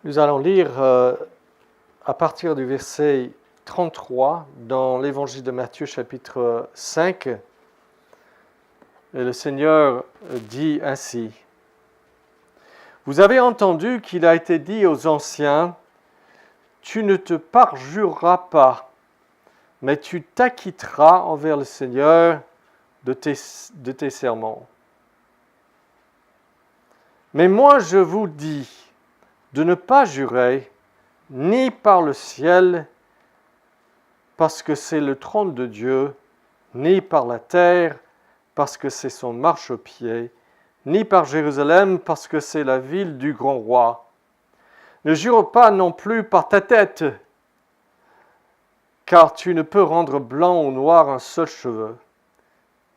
Nous allons lire à partir du verset 33 dans l'Évangile de Matthieu chapitre 5. Et le Seigneur dit ainsi: Vous avez entendu qu'il a été dit aux anciens, tu ne te parjureras pas, mais tu t'acquitteras envers le Seigneur de tes serments. Mais moi je vous dis de ne pas jurer, ni par le ciel, parce que c'est le trône de Dieu, ni par la terre, parce que c'est son marchepied, ni par Jérusalem, parce que c'est la ville du grand roi. Ne jure pas non plus par ta tête, car tu ne peux rendre blanc ou noir un seul cheveu.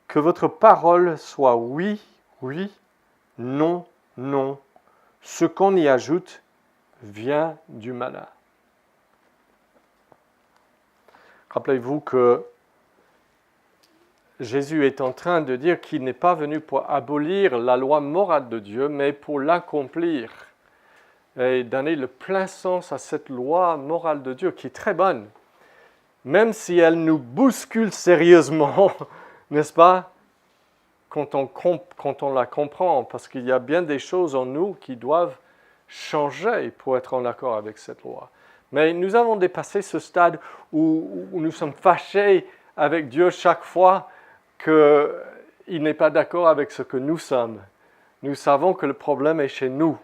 Que votre parole soit oui, oui, non, non. Ce qu'on y ajoute vient du malin. Rappelez-vous que Jésus est en train de dire qu'il n'est pas venu pour abolir la loi morale de Dieu, mais pour l'accomplir et donner le plein sens à cette loi morale de Dieu qui est très bonne, même si elle nous bouscule sérieusement, n'est-ce pas, quand on la comprend, parce qu'il y a bien des choses en nous qui doivent changer pour être en accord avec cette loi. Mais nous avons dépassé ce stade où nous sommes fâchés avec Dieu chaque fois qu'il n'est pas d'accord avec ce que nous sommes. Nous savons que le problème est chez nous,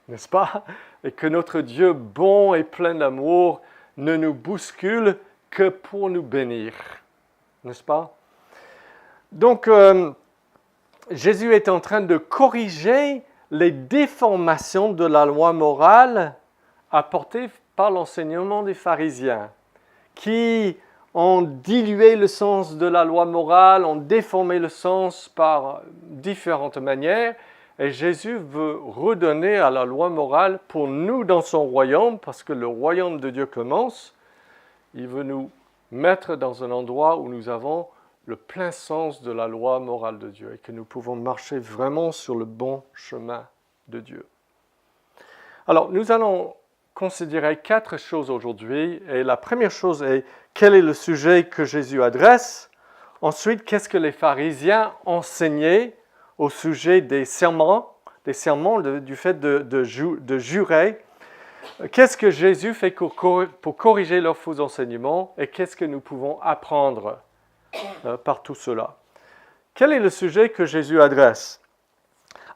n'est-ce pas? Et que notre Dieu bon et plein d'amour ne nous bouscule que pour nous bénir, n'est-ce pas? Donc, Jésus est en train de corriger les déformations de la loi morale apportées par l'enseignement des pharisiens, qui ont dilué le sens de la loi morale, ont déformé le sens par différentes manières, et Jésus veut redonner à la loi morale pour nous dans son royaume, parce que le royaume de Dieu commence. Il veut nous mettre dans un endroit où nous avons le plein sens de la loi morale de Dieu et que nous pouvons marcher vraiment sur le bon chemin de Dieu. Alors, nous allons considérer 4 choses aujourd'hui. Et la première chose est, quel est le sujet que Jésus adresse? Ensuite, qu'est-ce que les pharisiens enseignaient au sujet des serments du fait de jurer? Qu'est-ce que Jésus fait pour corriger leurs faux enseignements? Et qu'est-ce que nous pouvons apprendre par tout cela? Quel est le sujet que Jésus adresse?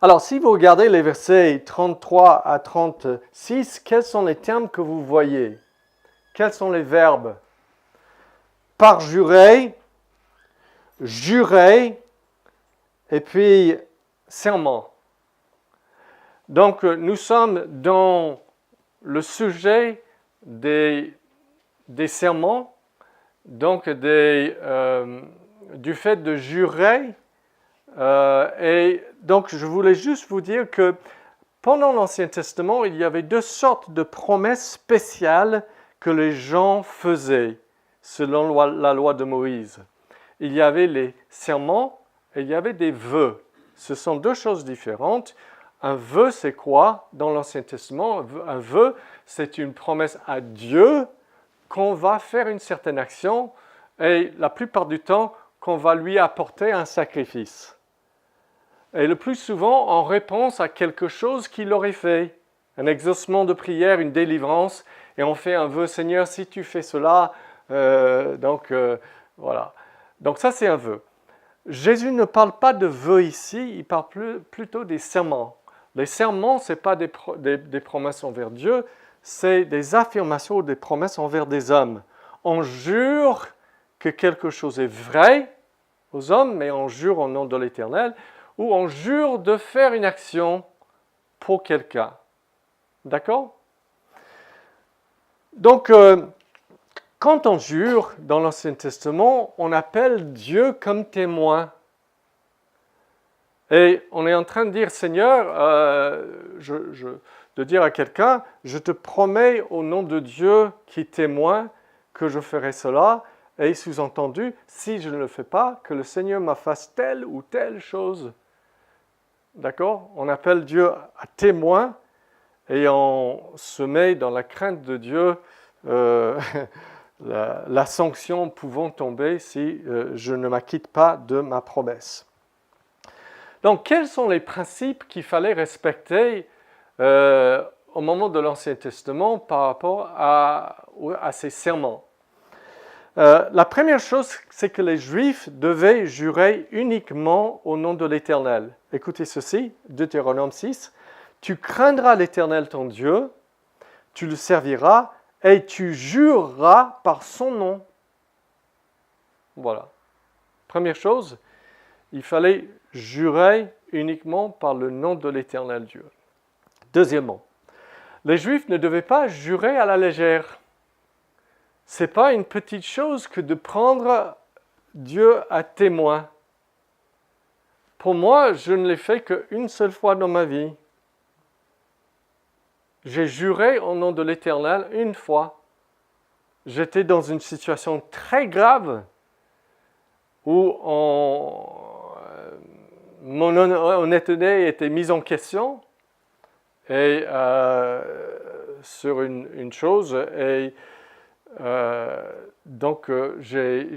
Alors, si vous regardez les versets 33 à 36, quels sont les termes que vous voyez? Quels sont les verbes? Parjurer, jurer, et puis serment. Donc, nous sommes dans le sujet des serments, donc du fait de jurer. Et donc, je voulais juste vous dire que pendant l'Ancien Testament, il y avait 2 sortes de promesses spéciales que les gens faisaient selon la loi de Moïse. Il y avait les serments et il y avait des vœux. Ce sont 2 choses différentes. Un vœu, c'est quoi dans l'Ancien Testament? Un vœu, c'est une promesse à Dieu qu'on va faire une certaine action et la plupart du temps, qu'on va lui apporter un sacrifice. Et le plus souvent en réponse à quelque chose qu'il aurait fait. Un exaucement de prière, une délivrance, et on fait un vœu, Seigneur, si tu fais cela, voilà. Donc ça, c'est un vœu. Jésus ne parle pas de vœu ici, il parle plutôt des serments. Les serments, ce n'est pas des promesses envers Dieu, c'est des affirmations ou des promesses envers des hommes. On jure que quelque chose est vrai aux hommes, mais on jure au nom de l'Éternel, ou on jure de faire une action pour quelqu'un. D'accord? Donc, quand on jure dans l'Ancien Testament, on appelle Dieu comme témoin. Et on est en train de dire, Seigneur, de dire à quelqu'un, je te promets au nom de Dieu qui est témoin que je ferai cela, et sous-entendu, si je ne le fais pas, que le Seigneur me fasse telle ou telle chose. D'accord? On appelle Dieu à témoin, et on se met dans la crainte de Dieu, la sanction pouvant tomber si je ne m'acquitte pas de ma promesse. Donc, quels sont les principes qu'il fallait respecter au moment de l'Ancien Testament par rapport à ces serments? La première chose, c'est que les Juifs devaient jurer uniquement au nom de l'Éternel. Écoutez ceci, Deutéronome 6. « Tu craindras l'Éternel ton Dieu, tu le serviras et tu jureras par son nom. » Voilà. Première chose, il fallait jurer uniquement par le nom de l'Éternel Dieu. Deuxièmement, les Juifs ne devaient pas jurer à la légère. Ce n'est pas une petite chose que de prendre Dieu à témoin. Pour moi, je ne l'ai fait qu'une seule fois dans ma vie. J'ai juré au nom de l'Éternel une fois. J'étais dans une situation très grave où mon honnêteté était mise en question et, sur une chose. Et donc, j'ai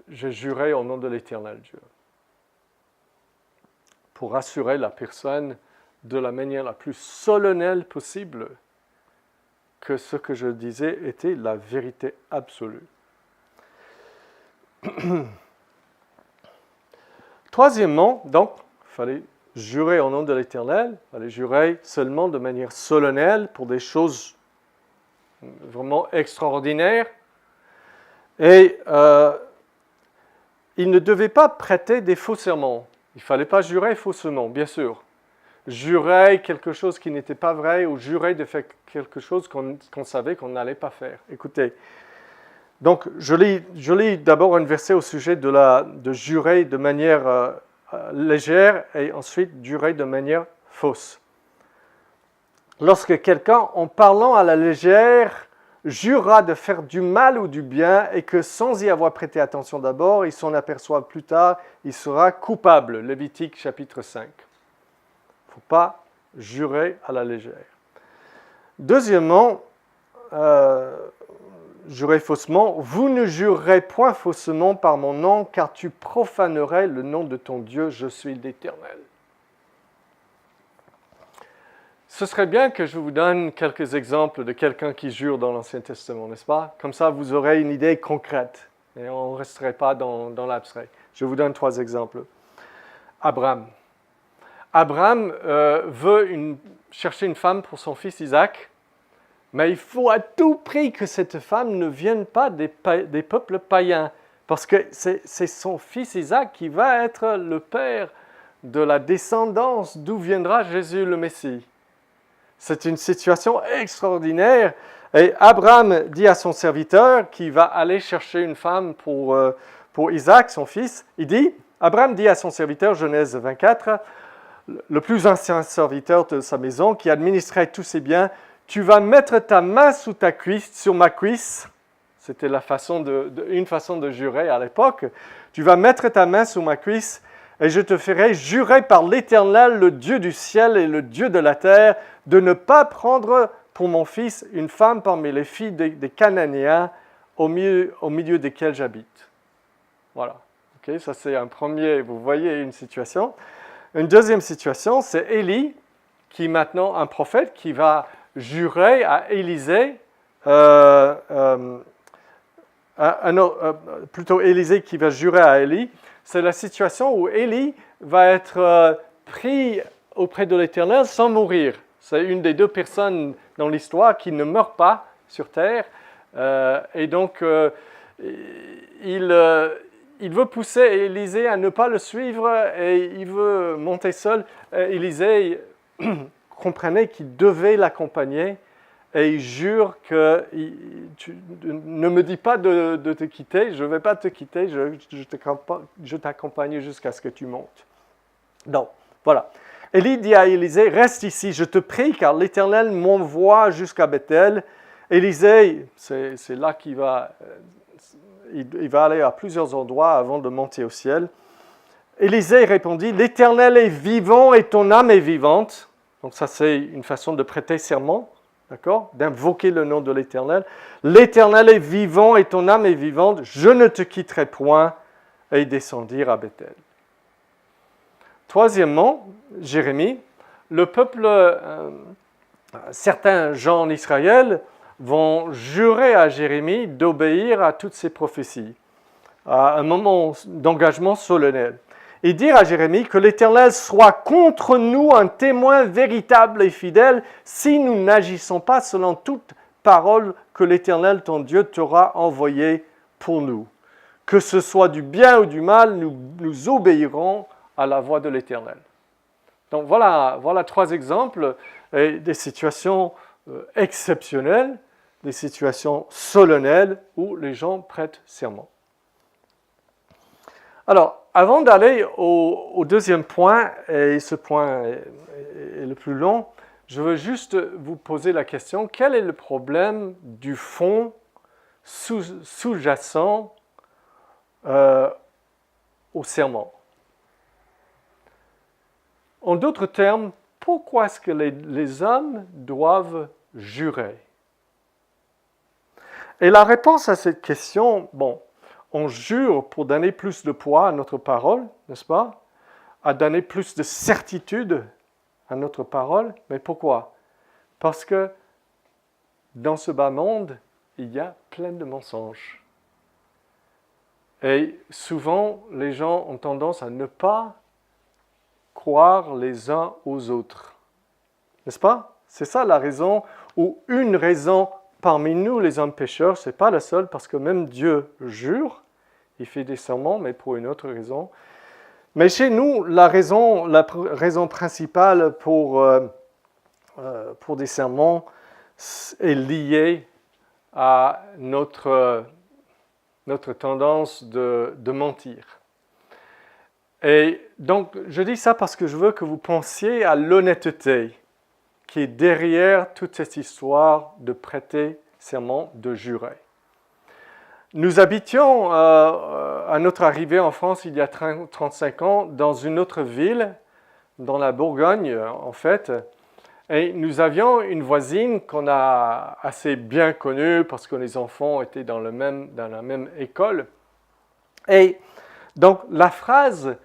juré au nom de l'Éternel Dieu pour rassurer la personne de la manière la plus solennelle possible que ce que je disais était la vérité absolue. Troisièmement, donc, il fallait jurer au nom de l'Éternel, il fallait jurer seulement de manière solennelle pour des choses vraiment extraordinaires. Et il ne devait pas prêter des faux serments. Il ne fallait pas jurer faussement, bien sûr. Jurer quelque chose qui n'était pas vrai ou jurer de faire quelque chose qu'on savait qu'on n'allait pas faire. Écoutez, donc je lis d'abord un verset au sujet de jurer de manière légère et ensuite jurer de manière fausse. Lorsque quelqu'un, en parlant à la légère, jurera de faire du mal ou du bien et que sans y avoir prêté attention d'abord, il s'en aperçoit plus tard, il sera coupable. Lévitique chapitre 5. Il ne faut pas jurer à la légère. Deuxièmement, jurer faussement. Vous ne jurerez point faussement par mon nom, car tu profanerais le nom de ton Dieu, je suis l'Éternel. Ce serait bien que je vous donne quelques exemples de quelqu'un qui jure dans l'Ancien Testament, n'est-ce pas? Comme ça, vous aurez une idée concrète et on ne resterait pas dans l'abstrait. Je vous donne 3 exemples. Abraham. Abraham veut chercher une femme pour son fils Isaac, mais il faut à tout prix que cette femme ne vienne pas des peuples païens, parce que c'est son fils Isaac qui va être le père de la descendance d'où viendra Jésus le Messie. C'est une situation extraordinaire. Et Abraham dit à son serviteur qu'il va aller chercher une femme pour Isaac, son fils. Abraham dit à son serviteur, Genèse 24, le plus ancien serviteur de sa maison, qui administrait tous ses biens, « Tu vas mettre ta main sur ma cuisse. » C'était une façon de jurer à l'époque. « Tu vas mettre ta main sur ma cuisse et je te ferai jurer par l'Éternel, le Dieu du ciel et le Dieu de la terre, de ne pas prendre pour mon fils une femme parmi les filles des Cananéens au milieu desquels j'habite. » Voilà. Okay, ça, c'est un premier, vous voyez une situation. Une deuxième situation, c'est Élie, qui est maintenant un prophète, qui va jurer à Élisée, plutôt Élisée qui va jurer à Élie. C'est la situation où Élie va être pris auprès de l'Éternel sans mourir. C'est une des 2 personnes dans l'histoire qui ne meurt pas sur terre. Et donc, il veut pousser Élisée à ne pas le suivre et il veut monter seul. Élisée comprenait qu'il devait l'accompagner et il jure que tu ne me dis pas de te quitter, je ne vais pas te quitter, je t'accompagne jusqu'à ce que tu montes. Donc, voilà. Élie dit à Élisée, reste ici, je te prie, car l'Éternel m'envoie jusqu'à Bethel. Élisée, c'est là qu'il va, il va aller à plusieurs endroits avant de monter au ciel. Élisée répondit, l'Éternel est vivant et ton âme est vivante. Donc ça, c'est une façon de prêter serment, d'accord? D'invoquer le nom de l'Éternel. L'Éternel est vivant et ton âme est vivante. Je ne te quitterai point. Et ils descendirent à Bethel. Troisièmement, Jérémie, le peuple, certains gens en Israël vont jurer à Jérémie d'obéir à toutes ces prophéties, à un moment d'engagement solennel. Et dire à Jérémie que l'Éternel soit contre nous un témoin véritable et fidèle si nous n'agissons pas selon toute parole que l'Éternel, ton Dieu, t'aura envoyée pour nous. Que ce soit du bien ou du mal, nous obéirons à la voix de l'Éternel. Donc voilà 3 exemples des situations exceptionnelles, des situations solennelles où les gens prêtent serment. Alors, avant d'aller au deuxième point, et ce point est le plus long, je veux juste vous poser la question, quel est le problème du fond sous-jacent au serment? En d'autres termes, pourquoi est-ce que les hommes doivent jurer? Et la réponse à cette question, on jure pour donner plus de poids à notre parole, n'est-ce pas? À donner plus de certitude à notre parole. Mais pourquoi? Parce que dans ce bas monde, il y a plein de mensonges. Et souvent, les gens ont tendance à ne pas croire les uns aux autres. N'est-ce pas? C'est ça la raison, ou une raison parmi nous, les hommes pécheurs, ce n'est pas la seule, parce que même Dieu jure, il fait des serments, mais pour une autre raison. Mais chez nous, la raison principale pour des sermons est liée à notre tendance de mentir. Et donc, je dis ça parce que je veux que vous pensiez à l'honnêteté qui est derrière toute cette histoire de prêter serment, de jurer. Nous habitions, à notre arrivée en France il y a 35 ans, dans une autre ville, dans la Bourgogne en fait, et nous avions une voisine qu'on a assez bien connue parce que les enfants étaient dans la même école. Et donc la phrase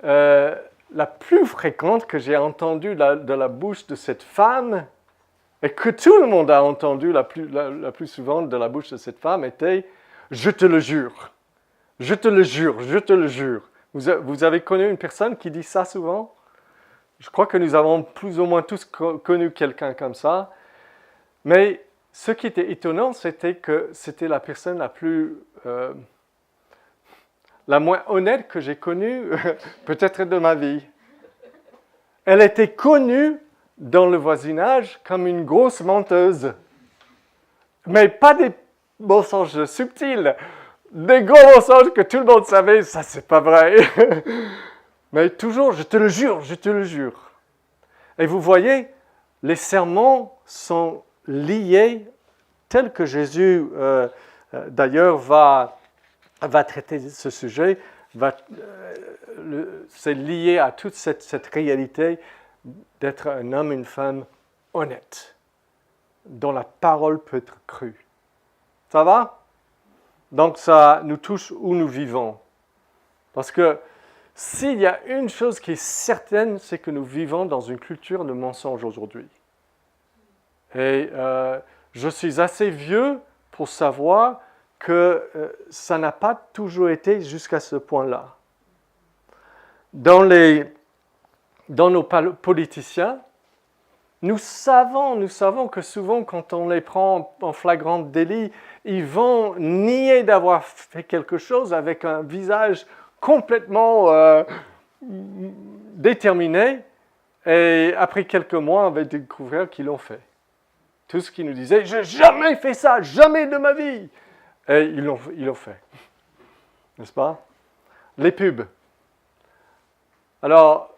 la plus fréquente que j'ai entendue de la bouche de cette femme, et que tout le monde a entendu la plus souvent de la bouche de cette femme, était « Je te le jure, je te le jure, je te le jure ». Vous avez connu une personne qui dit ça souvent? Je crois que nous avons plus ou moins tous connu quelqu'un comme ça. Mais ce qui était étonnant, c'était que c'était la personne la moins honnête que j'ai connue, peut-être de ma vie. Elle était connue dans le voisinage comme une grosse menteuse. Mais pas des mensonges subtils, des gros mensonges que tout le monde savait, ça c'est pas vrai. Mais toujours, je te le jure, je te le jure. Et vous voyez, les sermons sont liés, tels que Jésus d'ailleurs va traiter ce sujet, c'est lié à toute cette réalité d'être un homme, une femme honnête, dont la parole peut être crue. Ça va? Donc ça nous touche où nous vivons. Parce que s'il y a une chose qui est certaine, c'est que nous vivons dans une culture de mensonge aujourd'hui. Et je suis assez vieux pour savoir que ça n'a pas toujours été jusqu'à ce point-là. Dans nos politiciens, nous savons que souvent, quand on les prend en flagrant délit, ils vont nier d'avoir fait quelque chose avec un visage complètement déterminé, et après quelques mois, on va découvrir qu'ils l'ont fait. Tout ce qu'ils nous disaient, « J'ai jamais fait ça, jamais de ma vie !» Et ils l'ont fait. N'est-ce pas? Les pubs. Alors,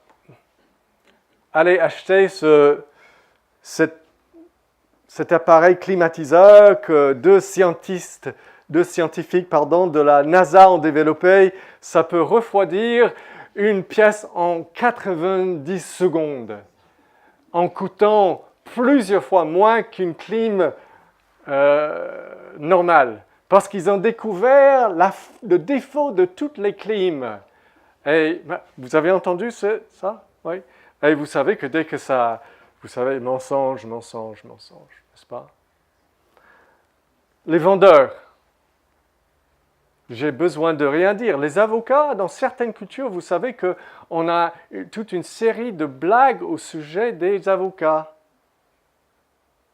allez acheter cet appareil climatiseur que deux scientifiques de la NASA ont développé. Ça peut refroidir une pièce en 90 secondes. en coûtant plusieurs fois moins qu'une clim normale. Parce qu'ils ont découvert le défaut de toutes les clims. Et vous avez entendu ça? Oui. Et vous savez que dès que ça... Vous savez, mensonge, n'est-ce pas? Les vendeurs. J'ai besoin de rien dire. Les avocats, dans certaines cultures, vous savez qu'on a toute une série de blagues au sujet des avocats.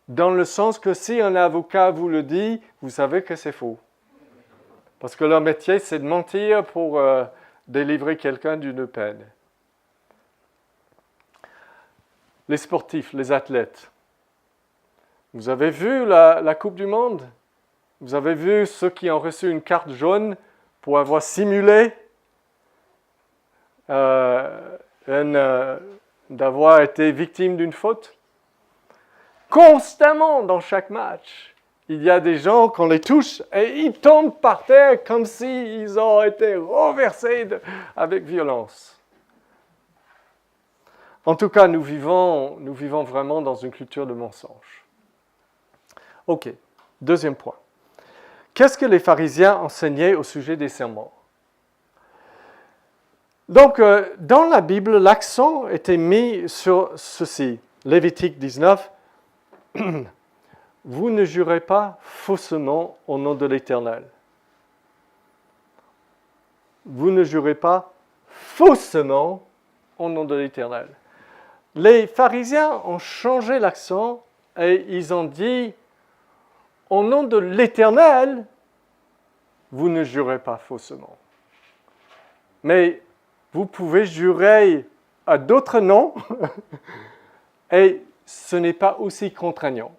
Dans le sens que si un avocat vous le dit, vous savez que c'est faux. Parce que leur métier, c'est de mentir pour délivrer quelqu'un d'une peine. Les sportifs, les athlètes. Vous avez vu la Coupe du Monde? Vous avez vu ceux qui ont reçu une carte jaune pour avoir simulé d'avoir été victime d'une faute? Constamment dans chaque match, il y a des gens qu'on les touche et ils tombent par terre comme s'ils ont été renversés avec violence. En tout cas, nous vivons vraiment dans une culture de mensonge. Ok, deuxième point. Qu'est-ce que les pharisiens enseignaient au sujet des serments? Donc, dans la Bible, l'accent était mis sur ceci. Lévitique 19. Vous ne jurez pas faussement au nom de l'Éternel. Vous ne jurez pas faussement au nom de l'Éternel. Les pharisiens ont changé l'accent et ils ont dit au nom de l'Éternel, vous ne jurez pas faussement. Mais vous pouvez jurer à d'autres noms et ce n'est pas aussi contraignant.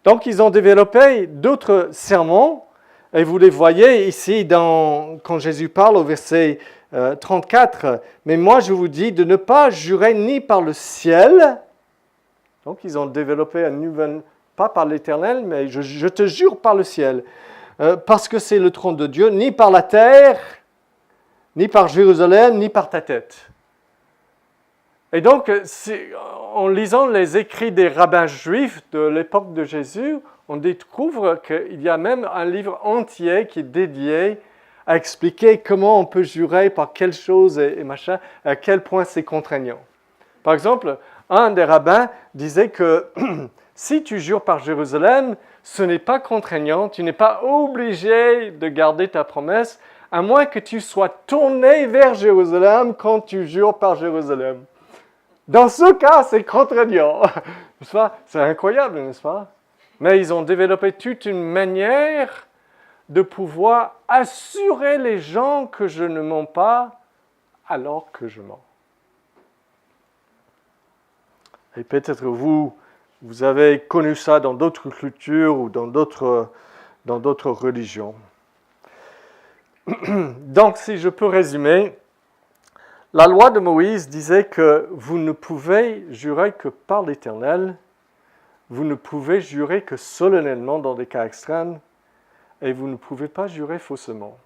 Donc, ils ont développé d'autres sermons et vous les voyez ici quand Jésus parle au verset 34. Mais moi, je vous dis de ne pas jurer ni par le ciel. Donc, ils ont développé un nouvel, pas par l'Éternel, mais je te jure par le ciel. Parce que c'est le trône de Dieu, ni par la terre, ni par Jérusalem, ni par ta tête. Et donc, en lisant les écrits des rabbins juifs de l'époque de Jésus, on découvre qu'il y a même un livre entier qui est dédié à expliquer comment on peut jurer par quelle chose et machin, à quel point c'est contraignant. Par exemple, un des rabbins disait que si tu jures par Jérusalem, ce n'est pas contraignant, tu n'es pas obligé de garder ta promesse, à moins que tu sois tourné vers Jérusalem quand tu jures par Jérusalem. Dans ce cas, c'est contraignant. C'est incroyable, n'est-ce pas? Mais ils ont développé toute une manière de pouvoir assurer les gens que je ne mens pas alors que je mens. Et peut-être vous avez connu ça dans d'autres cultures ou dans d'autres religions. Donc, si je peux résumer, la loi de Moïse disait que vous ne pouvez jurer que par l'Éternel, vous ne pouvez jurer que solennellement dans des cas extrêmes, et vous ne pouvez pas jurer faussement.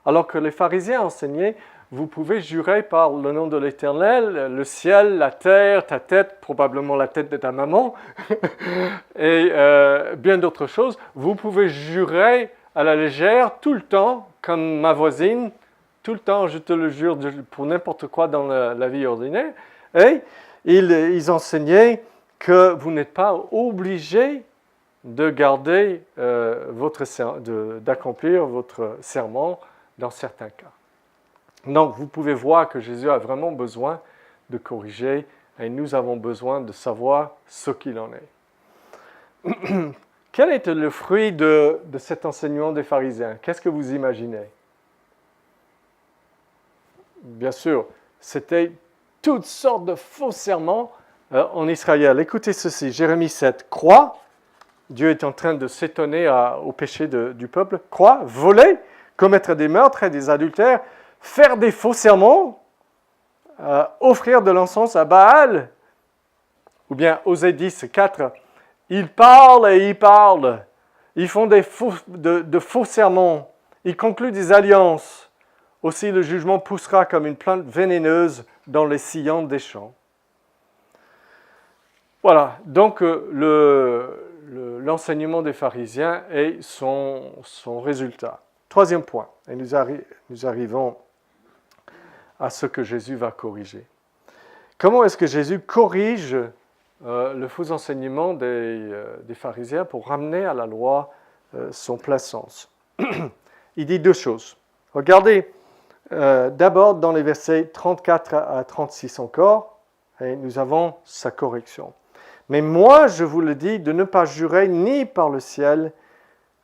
Alors que les pharisiens enseignaient, vous pouvez jurer par le nom de l'Éternel, le ciel, la terre, ta tête, probablement la tête de ta maman, et bien d'autres choses. Vous pouvez jurer à la légère, tout le temps, comme ma voisine, tout le temps, je te le jure, pour n'importe quoi dans la vie ordinaire. Et ils enseignaient que vous n'êtes pas obligé de garder d'accomplir votre serment dans certains cas. Donc, vous pouvez voir que Jésus a vraiment besoin de corriger et nous avons besoin de savoir ce qu'il en est. Quel était le fruit de cet enseignement des pharisiens? Qu'est-ce que vous imaginez? Bien sûr, c'était toutes sortes de faux serments en Israël. Écoutez ceci, Jérémie 7. Croix, Dieu est en train de s'étonner au péché du peuple. Croix, voler, commettre des meurtres et des adultères, faire des faux serments, offrir de l'encens à Baal, ou bien Osée 10, 4. Ils parlent et ils parlent. Ils font de faux serments. Ils concluent des alliances. Aussi, le jugement poussera comme une plante vénéneuse dans les sillons des champs. Voilà, donc l'enseignement des pharisiens et son résultat. Troisième point, et nous arrivons à ce que Jésus va corriger. Comment est-ce que Jésus corrige le faux enseignement des pharisiens pour ramener à la loi son plein sens? Il dit deux choses. Regardez, d'abord dans les versets 34 à 36 encore, et nous avons sa correction. Mais moi, je vous le dis, de ne pas jurer ni par le ciel,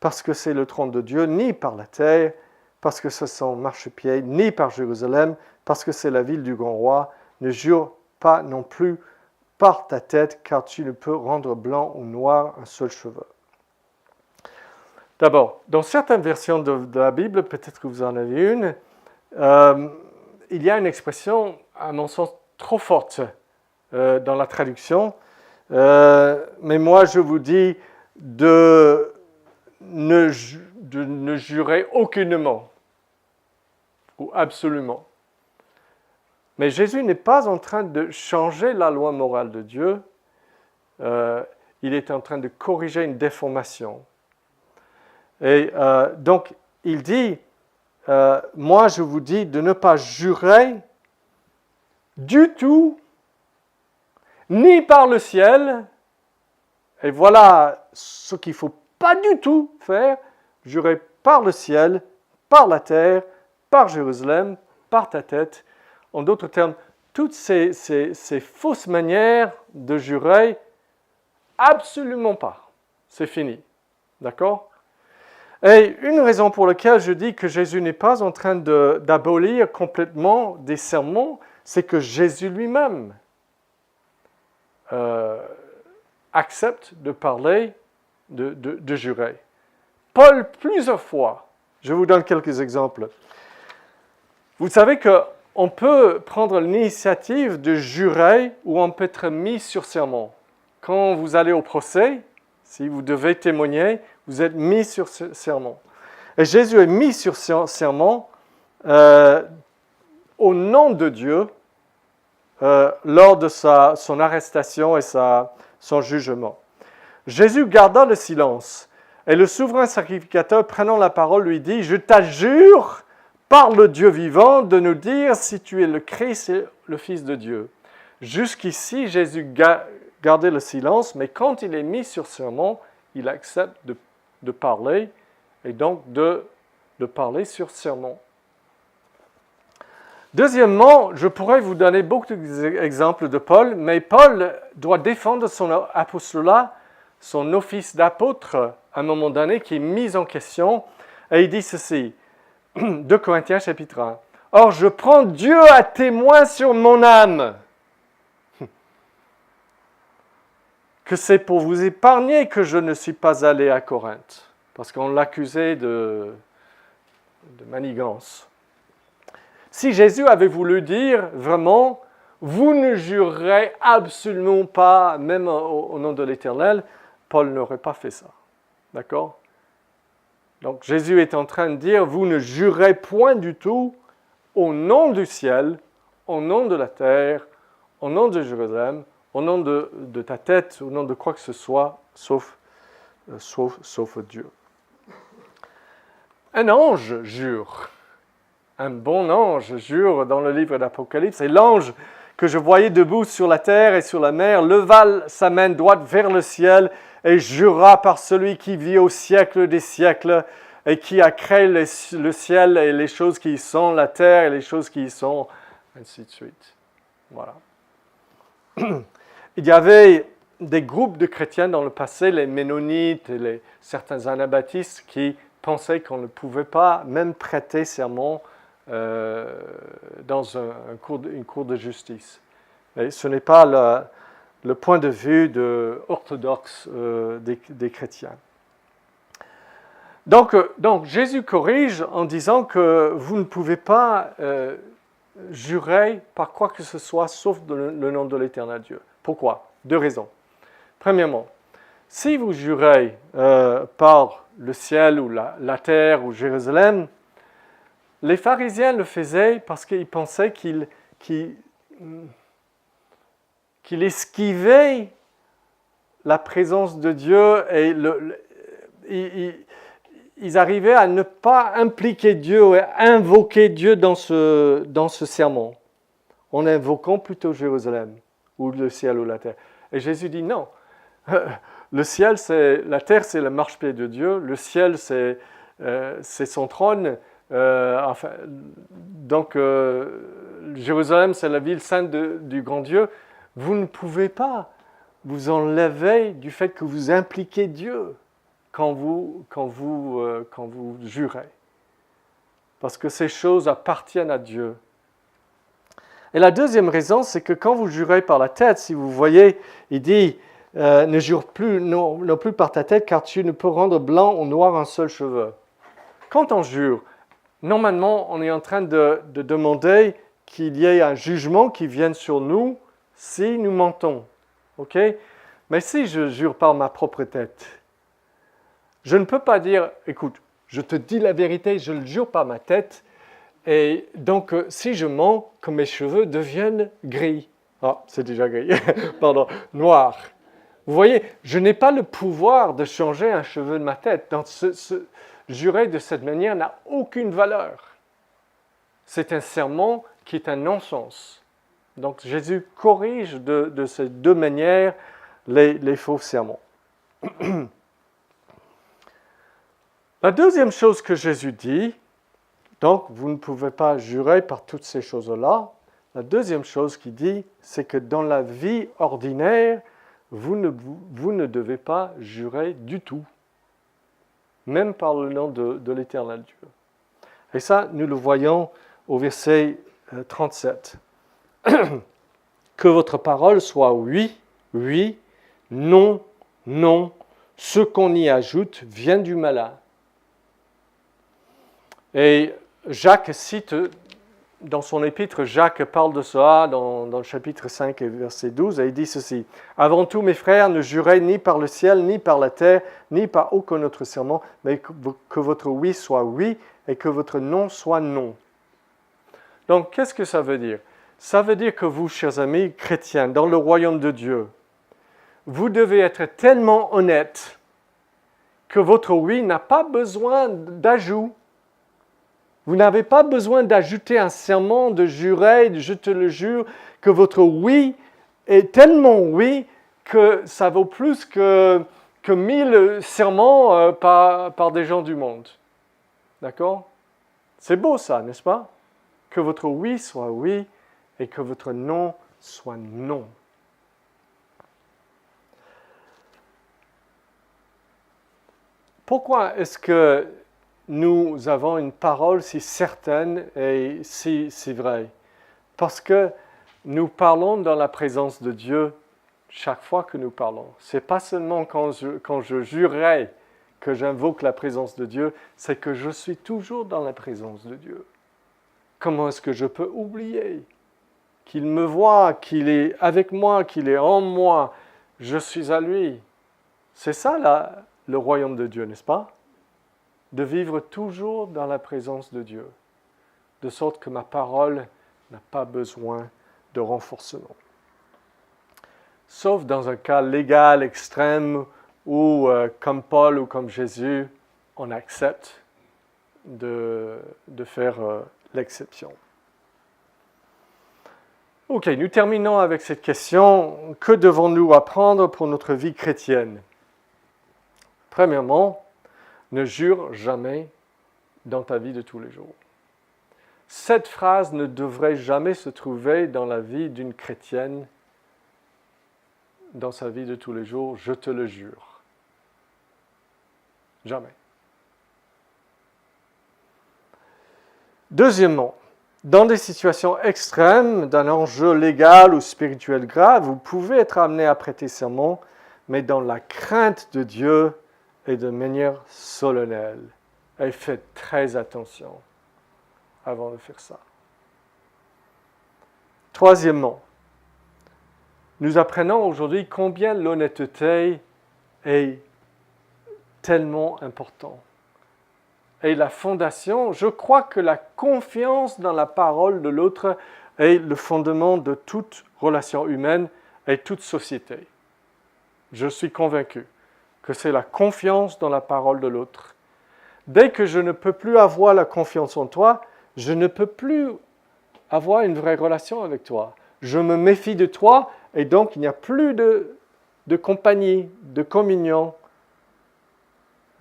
parce que c'est le trône de Dieu, ni par la terre, parce que ce sont marchepieds, ni par Jérusalem, parce que c'est la ville du grand roi. Ne jure pas non plus par ta tête, car tu ne peux rendre blanc ou noir un seul cheveu. D'abord, dans certaines versions de la Bible, peut-être que vous en avez une, il y a une expression, à mon sens, trop forte dans la traduction. Mais moi, je vous dis de ne jurer aucunement ou absolument. Mais Jésus n'est pas en train de changer la loi morale de Dieu. Il est en train de corriger une déformation. Et donc, il dit, moi, je vous dis de ne pas jurer du tout, ni par le ciel, et voilà ce qu'il ne faut pas du tout faire, jurer par le ciel, par la terre, par Jérusalem, par ta tête. En d'autres termes, toutes ces fausses manières de jurer, absolument pas. C'est fini. D'accord ? Et une raison pour laquelle je dis que Jésus n'est pas en train d'abolir complètement des sermons, c'est que Jésus lui-même accepte de parler, de jurer. Paul, plusieurs fois, je vous donne quelques exemples. Vous savez qu'on peut prendre l'initiative de jurer ou on peut être mis sur serment. Quand vous allez au procès, si vous devez témoigner, vous êtes mis sur serment. Et Jésus est mis sur serment au nom de Dieu lors de son arrestation et son jugement. Jésus garda le silence. Et le souverain sacrificateur, prenant la parole, lui dit « Je t'adjure par le Dieu vivant de nous dire si tu es le Christ et le Fils de Dieu. » Jusqu'ici, Jésus gardait le silence, mais quand il est mis sur serment, il accepte de parler, et donc de parler sur serment. Deuxièmement, je pourrais vous donner beaucoup d'exemples de Paul, mais Paul doit défendre son apostolat, son office d'apôtre, à un moment donné, qui est mis en question, et il dit ceci, 2 Corinthiens chapitre 1. « Or, je prends Dieu à témoin sur mon âme, que c'est pour vous épargner que je ne suis pas allé à Corinthe, parce qu'on l'accusait de manigance. Si Jésus avait voulu dire vraiment, vous ne jurerez absolument pas, même au nom de l'Éternel, Paul n'aurait pas fait ça. D'accord ? Donc Jésus est en train de dire, vous ne jurez point du tout au nom du ciel, au nom de la terre, au nom de Jérusalem, au nom de ta tête, au nom de quoi que ce soit, sauf Dieu. Un ange jure. Un bon ange jure dans le livre d'Apocalypse. Et l'ange que je voyais debout sur la terre et sur la mer leva sa main droite vers le ciel et jura par celui qui vit au siècle des siècles et qui a créé le ciel et les choses qui y sont, la terre et les choses qui y sont, ainsi de suite. Voilà. Il y avait des groupes de chrétiens dans le passé, les Ménonites et certains anabaptistes, qui pensaient qu'on ne pouvait pas même prêter serment dans une cour de justice. Mais ce n'est pas le point de vue orthodoxe des chrétiens. Donc Jésus corrige en disant que vous ne pouvez pas jurer par quoi que ce soit sauf le nom de l'Éternel Dieu. Pourquoi ? 2 raisons. Premièrement, si vous jurez par le ciel ou la terre ou Jérusalem, les pharisiens le faisaient parce qu'ils pensaient qu'il esquivait la présence de Dieu et ils arrivaient à ne pas impliquer Dieu et invoquer Dieu dans ce sermon, en invoquant plutôt Jérusalem, ou le ciel ou la terre. Et Jésus dit non. Le ciel, la terre, c'est le marchepied de Dieu. Le ciel, c'est son trône. Donc, Jérusalem, c'est la ville sainte du grand Dieu. Vous ne pouvez pas vous enlever du fait que vous impliquez Dieu quand vous jurez. Parce que ces choses appartiennent à Dieu. Et la deuxième raison, c'est que quand vous jurez par la tête, si vous voyez, il dit ne jure plus non plus par ta tête, car tu ne peux rendre blanc ou noir un seul cheveu. Quand on jure, normalement, on est en train de demander qu'il y ait un jugement qui vienne sur nous si nous mentons. OK? Mais si je jure par ma propre tête, je ne peux pas dire, écoute, je te dis la vérité, je le jure par ma tête, et donc si je mens, que mes cheveux deviennent gris. Ah, c'est déjà gris, pardon, noir. Vous voyez, je n'ai pas le pouvoir de changer un cheveu de ma tête. Donc, jurer de cette manière n'a aucune valeur. C'est un serment qui est un non-sens. Donc, Jésus corrige de ces deux manières les faux serments. La deuxième chose que Jésus dit, donc vous ne pouvez pas jurer par toutes ces choses-là. La deuxième chose qu'il dit, c'est que dans la vie ordinaire, vous ne devez pas jurer du tout, même par le nom de l'Éternel Dieu. Et ça, nous le voyons au verset 37. Que votre parole soit oui, oui, non, non. Ce qu'on y ajoute vient du malin. Et Jacques cite, dans son épître, Jacques parle de ça dans le chapitre 5 et verset 12, et il dit ceci. « Avant tout, mes frères, ne jurez ni par le ciel, ni par la terre, ni par aucun autre serment, mais que votre oui soit oui et que votre non soit non. » Donc, qu'est-ce que ça veut dire? Ça veut dire que vous, chers amis chrétiens, dans le royaume de Dieu, vous devez être tellement honnête que votre oui n'a pas besoin d'ajout. Vous n'avez pas besoin d'ajouter un serment, de jurer, je te le jure, que votre oui est tellement oui que ça vaut plus que 1000 serments par des gens du monde. D'accord? C'est beau ça, n'est-ce pas? Que votre oui soit oui et que votre non soit non. Pourquoi est-ce que nous avons une parole si certaine et si vraie? Parce que nous parlons dans la présence de Dieu chaque fois que nous parlons. Ce n'est pas seulement quand je jurerai que j'invoque la présence de Dieu, c'est que je suis toujours dans la présence de Dieu. Comment est-ce que je peux oublier qu'il me voit, qu'il est avec moi, qu'il est en moi, je suis à lui? C'est ça le royaume de Dieu, n'est-ce pas? De vivre toujours dans la présence de Dieu, de sorte que ma parole n'a pas besoin de renforcement. Sauf dans un cas légal extrême où, comme Paul ou comme Jésus, on accepte de faire l'exception. Ok, nous terminons avec cette question. Que devons-nous apprendre pour notre vie chrétienne? Premièrement, ne jure jamais dans ta vie de tous les jours. Cette phrase ne devrait jamais se trouver dans la vie d'une chrétienne, dans sa vie de tous les jours, je te le jure. Jamais. Deuxièmement, dans des situations extrêmes, d'un enjeu légal ou spirituel grave, vous pouvez être amené à prêter serment, mais dans la crainte de Dieu et de manière solennelle. Et faites très attention avant de faire ça. Troisièmement, nous apprenons aujourd'hui combien l'honnêteté est tellement importante. Et la fondation, je crois que la confiance dans la parole de l'autre est le fondement de toute relation humaine et toute société. je suis convaincu que c'est la confiance dans la parole de l'autre. Dès que je ne peux plus avoir la confiance en toi, je ne peux plus avoir une vraie relation avec toi. Je me méfie de toi et donc il n'y a plus de compagnie, de communion.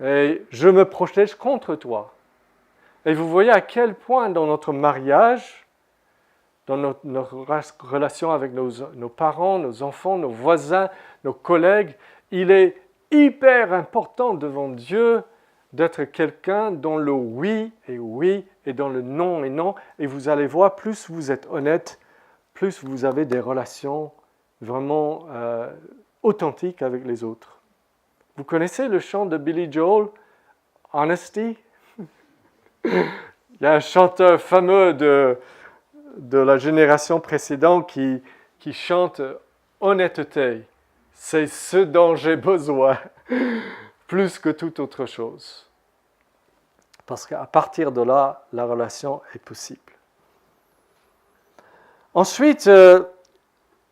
Et je me protège contre toi. Et vous voyez à quel point dans notre mariage, dans notre relation avec nos parents, nos enfants, nos voisins, nos collègues, il est hyper important devant Dieu d'être quelqu'un dont le oui est oui et dont le non est non. Et vous allez voir, plus vous êtes honnête, plus vous avez des relations vraiment authentiques avec les autres. Vous connaissez le chant de Billy Joel, Honesty? Il y a un chanteur fameux de la génération précédente qui chante « Honnêteté, c'est ce dont j'ai besoin » plus que toute autre chose. Parce qu'à partir de là, la relation est possible. Ensuite,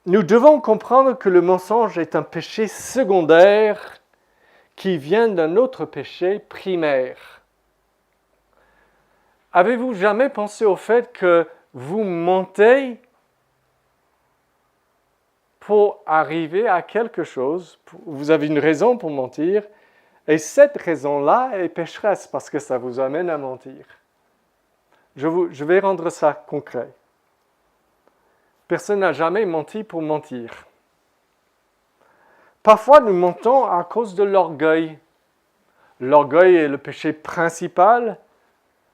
nous devons comprendre que le mensonge est un péché secondaire qui vient d'un autre péché primaire. Avez-vous jamais pensé au fait que vous mentez pour arriver à quelque chose? Vous avez une raison pour mentir, et cette raison-là est pécheresse parce que ça vous amène à mentir. Je vais rendre ça concret. Personne n'a jamais menti pour mentir. Parfois, nous mentons à cause de l'orgueil. L'orgueil est le péché principal.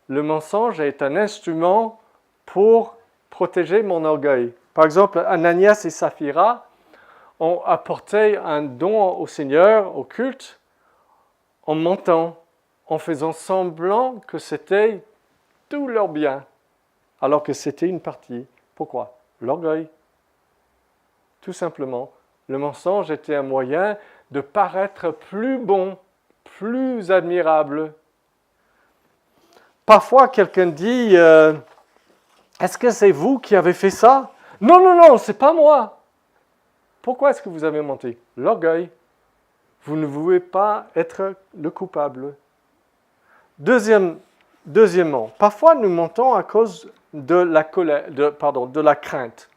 Le mensonge est un instrument pour protéger mon orgueil. Par exemple, Ananias et Saphira ont apporté un don au Seigneur, au culte, en mentant, en faisant semblant que c'était tout leur bien, alors que c'était une partie. Pourquoi? L'orgueil. Tout simplement. Le mensonge était un moyen de paraître plus bon, plus admirable. Parfois, quelqu'un dit est-ce que c'est vous qui avez fait ça? Non, non, non, c'est pas moi. Pourquoi est-ce que vous avez menti? L'orgueil. Vous ne voulez pas être le coupable. Deuxièmement, parfois nous mentons à cause de la crainte.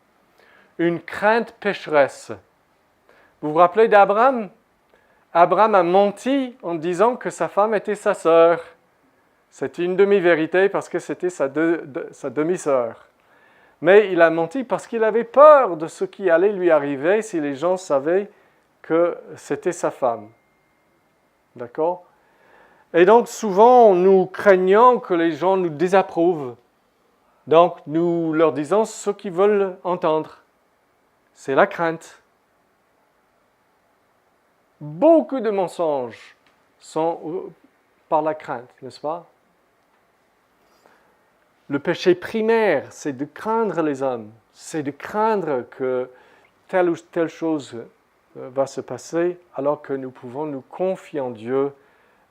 Une crainte pécheresse. Vous vous rappelez d'Abraham? Abraham a menti en disant que sa femme était sa sœur. C'était une demi-vérité parce que c'était sa demi-sœur. Mais il a menti parce qu'il avait peur de ce qui allait lui arriver si les gens savaient que c'était sa femme. D'accord? Et donc souvent, nous craignons que les gens nous désapprouvent. Donc nous leur disons ce qu'ils veulent entendre. C'est la crainte. Beaucoup de mensonges sont par la crainte, n'est-ce pas? Le péché primaire, c'est de craindre les hommes. C'est de craindre que telle ou telle chose va se passer, alors que nous pouvons nous confier en Dieu.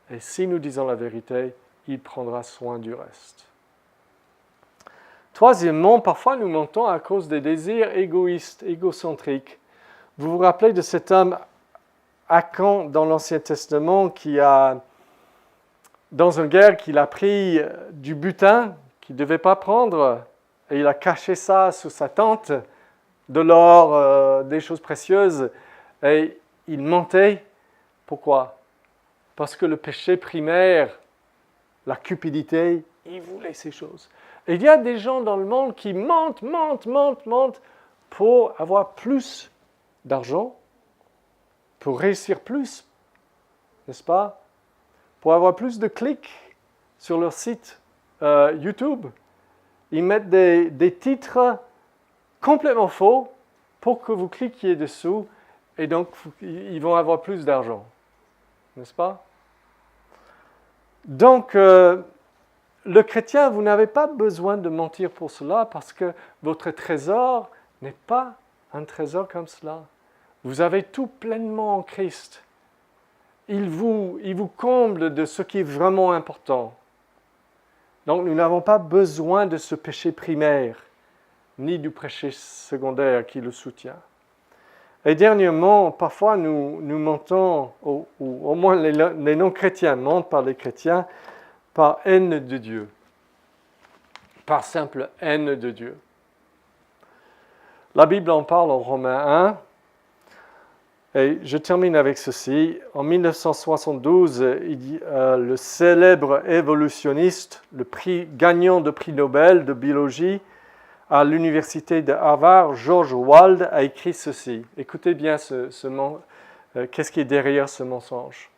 Et si nous disons la vérité, il prendra soin du reste. Troisièmement, parfois nous mentons à cause des désirs égoïstes, égocentriques. Vous vous rappelez de cet homme Achan dans l'Ancien Testament qui a, dans une guerre, qu'il a pris du butin qu'il ne devait pas prendre et il a caché ça sous sa tente, de l'or, des choses précieuses, et il mentait. Pourquoi? Parce que le péché primaire, la cupidité, il voulait ces choses. Et il y a des gens dans le monde qui mentent pour avoir plus d'argent, pour réussir plus, n'est-ce pas? Pour avoir plus de clics sur leur site YouTube. Ils mettent des titres complètement faux pour que vous cliquiez dessous et donc ils vont avoir plus d'argent, n'est-ce pas? Donc, le chrétien, vous n'avez pas besoin de mentir pour cela parce que votre trésor n'est pas un trésor comme cela. Vous avez tout pleinement en Christ. Il vous comble de ce qui est vraiment important. Donc, nous n'avons pas besoin de ce péché primaire, ni du péché secondaire qui le soutient. Et dernièrement, parfois nous mentons, ou au moins les non-chrétiens mentent par les chrétiens, par haine de Dieu, par simple haine de Dieu. La Bible en parle en Romains 1, et je termine avec ceci. En 1972, le célèbre évolutionniste, le gagnant de prix Nobel de biologie à l'université de Harvard, George Wald, a écrit ceci. Écoutez bien qu'est-ce qui est derrière ce mensonge.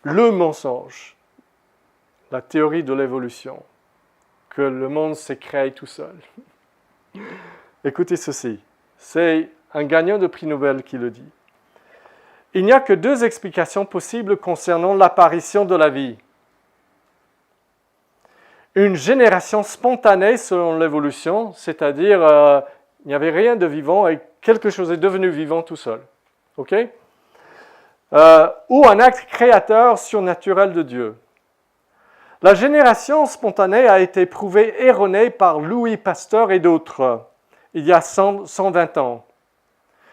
Le mensonge, la théorie de l'évolution, que le monde s'est créé tout seul. Écoutez ceci, c'est un gagnant de prix Nobel qui le dit. Il n'y a que 2 explications possibles concernant l'apparition de la vie. Une génération spontanée selon l'évolution, c'est-à-dire il n'y avait rien de vivant et quelque chose est devenu vivant tout seul. OK? Ou un acte créateur surnaturel de Dieu. La génération spontanée a été prouvée erronée par Louis Pasteur et d'autres il y a 120 ans.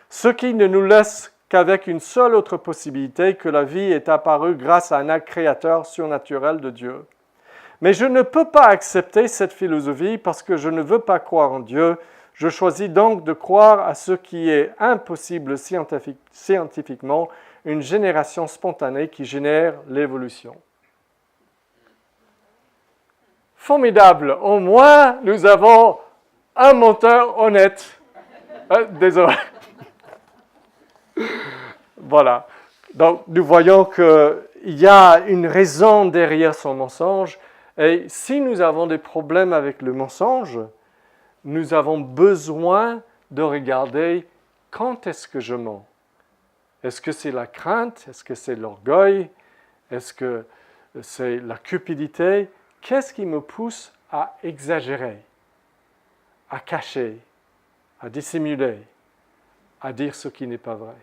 Ce qui ne nous laisse qu'avec une seule autre possibilité, que la vie est apparue grâce à un acte créateur surnaturel de Dieu. Mais je ne peux pas accepter cette philosophie parce que je ne veux pas croire en Dieu. Je choisis donc de croire à ce qui est impossible scientifiquement, une génération spontanée qui génère l'évolution. Formidable, au moins nous avons un menteur honnête. Désolé. Voilà. Donc nous voyons qu'il y a une raison derrière son mensonge. Et si nous avons des problèmes avec le mensonge, nous avons besoin de regarder quand est-ce que je mens. Est-ce que c'est la crainte? Est-ce que c'est l'orgueil? Est-ce que c'est la cupidité? Qu'est-ce qui me pousse à exagérer, à cacher, à dissimuler, à dire ce qui n'est pas vrai?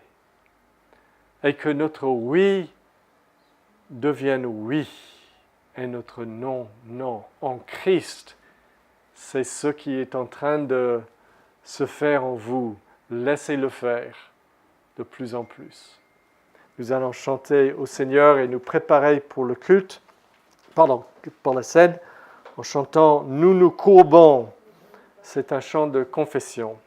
Et que notre oui devienne oui. Et notre non, non, en Christ, c'est ce qui est en train de se faire en vous. Laissez-le faire de plus en plus. Nous allons chanter au Seigneur et nous préparer pour le culte, pour la scène, en chantant « Nous nous courbons ». C'est un chant de confession.